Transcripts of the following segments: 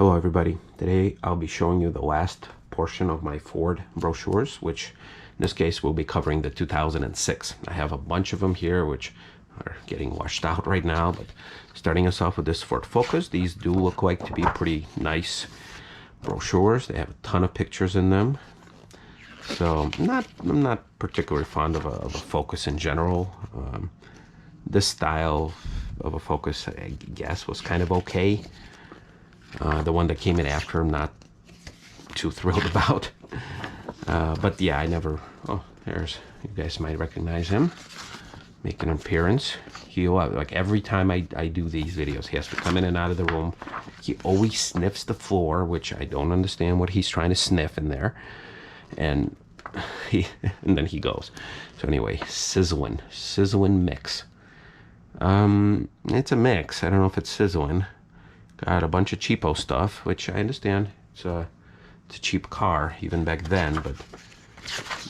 Hello everybody. Today I'll be showing you the last portion of my Ford brochures, which in this case we'll be covering the 2006. I have a bunch of them here which are getting washed out right now, but starting us off with this Ford Focus. These do look like to be pretty nice brochures. They have a ton of pictures in them. So I'm not particularly fond of a Focus in general. This style of a Focus, I guess, was kind of okay. The one that came in after, I'm not too thrilled about. But yeah, I never... Oh, there's... You guys might recognize him. Make an appearance. He, like every time I do these videos, he has to come in and out of the room. He always sniffs the floor, which I don't understand what he's trying to sniff in there. And then he goes. So anyway, sizzling mix. It's a mix. I don't know if it's sizzling. Got a bunch of cheapo stuff, which I understand. It's a cheap car even back then, but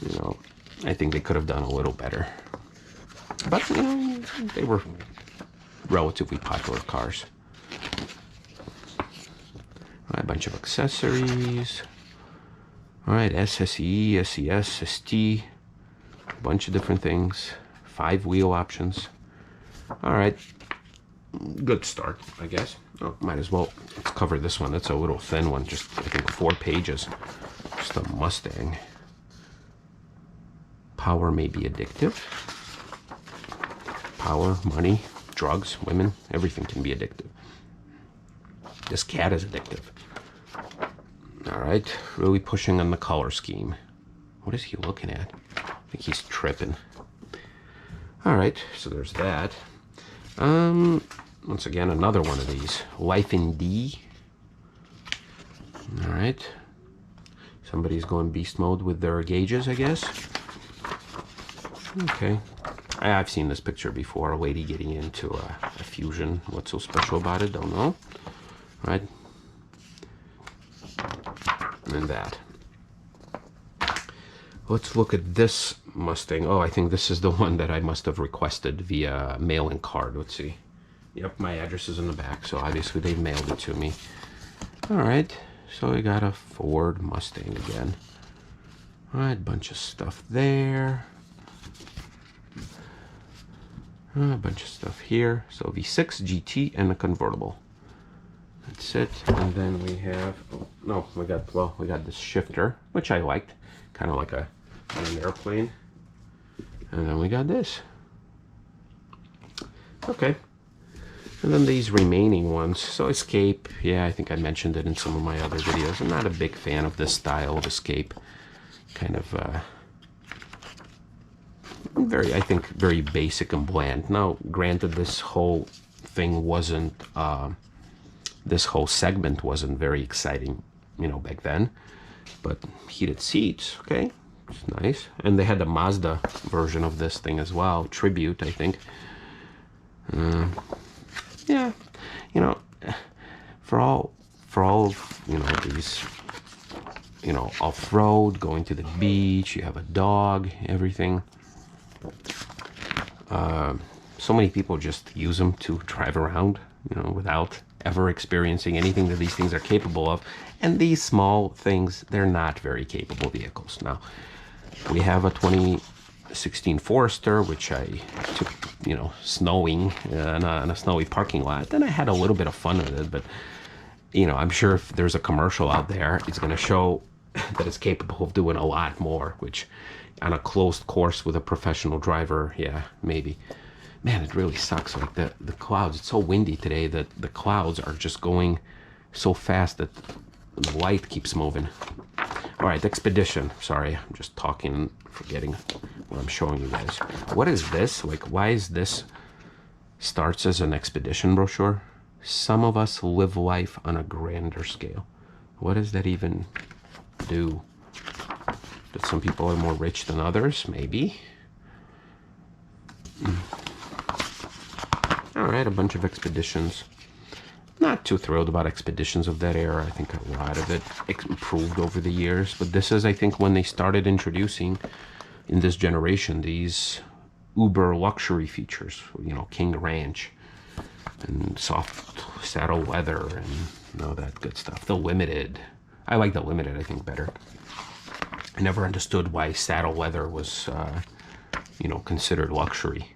you know, I think they could have done a little better. But you know, they were relatively popular cars. A bunch of accessories. All right, SSE, SES, ST, a bunch of different things. 5-wheel options. All right, good start, I guess. Oh, might as well cover this one. That's a little thin one, just I think 4 pages. Just a Mustang. Power may be addictive. Power, money, drugs, women, everything can be addictive. This cat is addictive. All right, really pushing on the color scheme. What is he looking at? I think he's tripping. All right, so there's that. Once again, another one of these. Life in D. All right. Somebody's going beast mode with their gauges, I guess. Okay. I've seen this picture before. A lady getting into a Fusion. What's so special about it? Don't know. All right. And that. Let's look at this Mustang. Oh, I think this is the one that I must have requested via mail-in card. Let's see. Yep, my address is in the back, so obviously they mailed it to me. All right, so we got a Ford Mustang again. All right, bunch of stuff there. A bunch of stuff here. So V6, GT, and a convertible. That's it. And then we have, oh, no, we got this shifter, which I liked, kind of like an airplane. And then we got this. Okay. And then these remaining ones. So Escape, yeah, I think I mentioned it in some of my other videos. I'm not a big fan of this style of Escape. Kind of I think very basic and bland. Now, granted, this whole thing wasn't, this whole segment wasn't very exciting, you know, back then. But heated seats, okay, it's nice. And they had the Mazda version of this thing as well, Tribute, I think. Yeah, you know, for all you know, these, you know, off-road, going to the beach, you have a dog, everything. So many people just use them to drive around, you know, without ever experiencing anything that these things are capable of. And these small things, they're not very capable vehicles. Now, we have a 2016 Forester, which I took, you know, snowing in a snowy parking lot. Then I had a little bit of fun with it, but, you know, I'm sure if there's a commercial out there, it's going to show that it's capable of doing a lot more, which on a closed course with a professional driver, yeah, maybe. Man, it really sucks. Like the clouds, it's so windy today that the clouds are just going so fast that the light keeps moving. All right, Expedition. Sorry, I'm just talking and forgetting what I'm showing you guys. What is this? Like, why is this starts as an Expedition brochure? Some of us live life on a grander scale. What does that even do? That some people are more rich than others? Maybe. All right, a bunch of Expeditions. Not too thrilled about Expeditions of that era. I think a lot of it improved over the years. But this is, I think, when they started introducing, in this generation, these uber luxury features. You know, King Ranch and soft saddle leather and know that good stuff. The Limited. I like the Limited, I think, better. I never understood why saddle leather was, you know, considered luxury.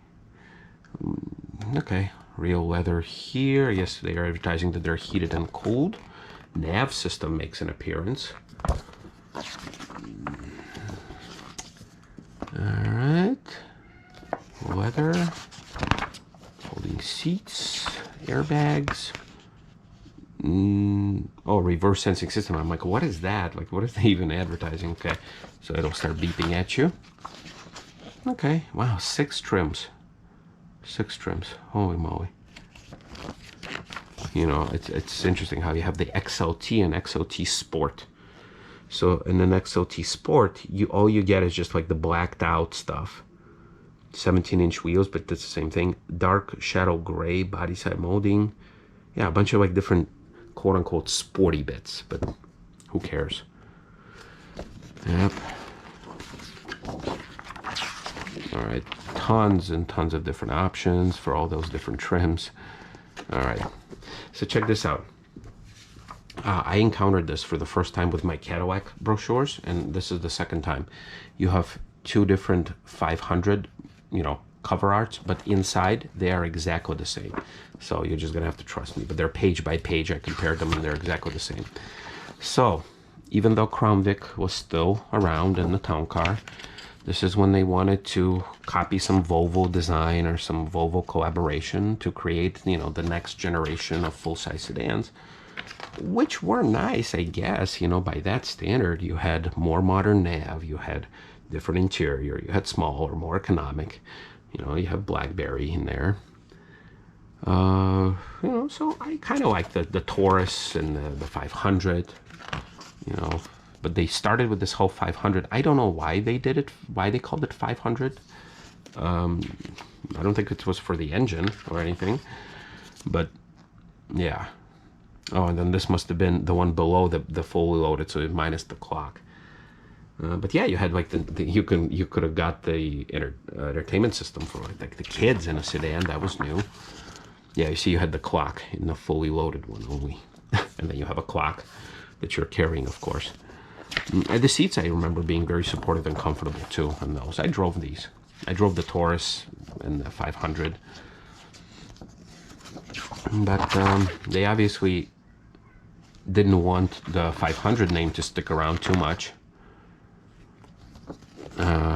Okay, real leather here. Yes, they are advertising that they're heated and cooled. Nav system makes an appearance. All right. Leather. Folding seats. Airbags. Oh, reverse sensing system. I'm like, what is that? Like, what is they even advertising? Okay, so it'll start beeping at you. Okay, wow, 6 trims. 6 trims. Holy moly. You know, it's interesting how you have the XLT and XLT Sport. So in an XLT Sport, all you get is just like the blacked out stuff. 17-inch wheels, but that's the same thing. Dark shadow gray body side molding. Yeah, a bunch of like different quote-unquote sporty bits, but who cares? Yep. All right, tons and tons of different options for all those different trims. All right, so check this out. I encountered this for the first time with my Cadillac brochures, and this is the second time. You have 2 different 500, you know, cover arts, but inside they are exactly the same. So you're just gonna have to trust me. But they're page by page. I compared them, and they're exactly the same. So even though Crown Vic was still around in the town car, this is when they wanted to copy some Volvo design or some Volvo collaboration to create, you know, the next generation of full-size sedans, which were nice, I guess. You know, by that standard, you had more modern nav, you had different interior, you had smaller, more economic. You know, you have BlackBerry in there. You know, so I kind of like the Taurus and the 500. You know, but they started with this whole 500. I don't know why they did it, why they called it 500. I don't think it was for the engine or anything, but yeah. Oh, and then this must have been the one below the fully loaded, so minus the clock. But yeah, you had like you could have got the entertainment system for like the kids in a sedan. That was new. Yeah, you see, you had the clock in the fully loaded one only, and then you have a clock that you're carrying, of course. And the seats, I remember being very supportive and comfortable too on those. I drove these. I drove the Taurus and the 500, but they obviously didn't want the 500 name to stick around too much.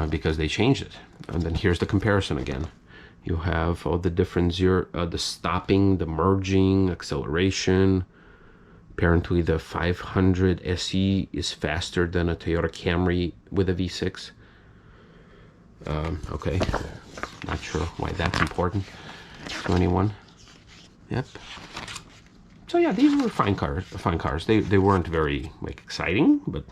Because they changed it. And then here's the comparison again. You have all the different the stopping, the merging, acceleration. Apparently the 500 SE is faster than a Toyota Camry with a V6. Okay, not sure why that's important to anyone. Yep. So yeah, these were fine cars. They weren't very like exciting, but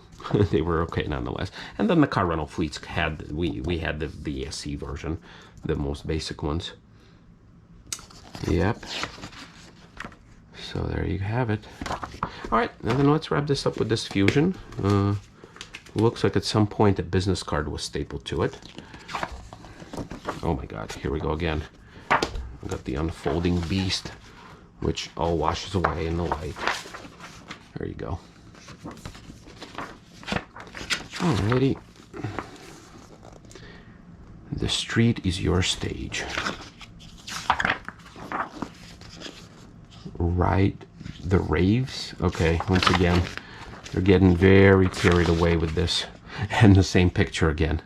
they were okay nonetheless. And then the car rental fleets had we had the SC version, the most basic ones. Yep. So there you have it. All right, now then let's wrap this up with this Fusion. Looks like at some point a business card was stapled to it. Oh my God, here we go again. We got the unfolding beast, which all washes away in the light. There you go. Alrighty. The street is your stage. Ride the raves. Okay, once again, they're getting very carried away with this. And the same picture again.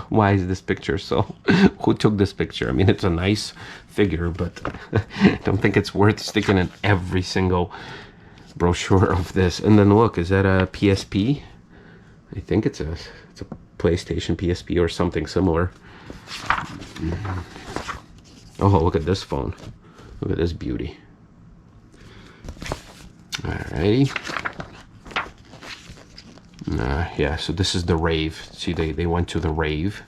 Why is this picture so? Who took this picture? I mean, it's a nice figure, but I don't think it's worth sticking in every single brochure of this. And then look, is that a PSP? I think it's a PlayStation PSP or something similar. Oh, look at this phone. Look at this beauty. Alrighty. Yeah, so this is the rave. See, they went to the rave.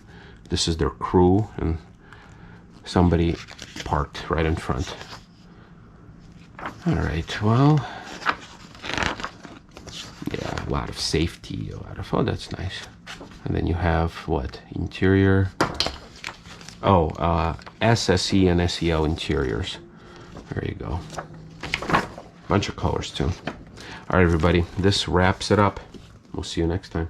This is their crew, and somebody parked right in front. All right, well, yeah, a lot of safety, a lot of, oh, that's nice. And then you have what, interior? Oh, SSE and SEO interiors. There you go. Bunch of colors too. All right, everybody, this wraps it up. We'll see you next time.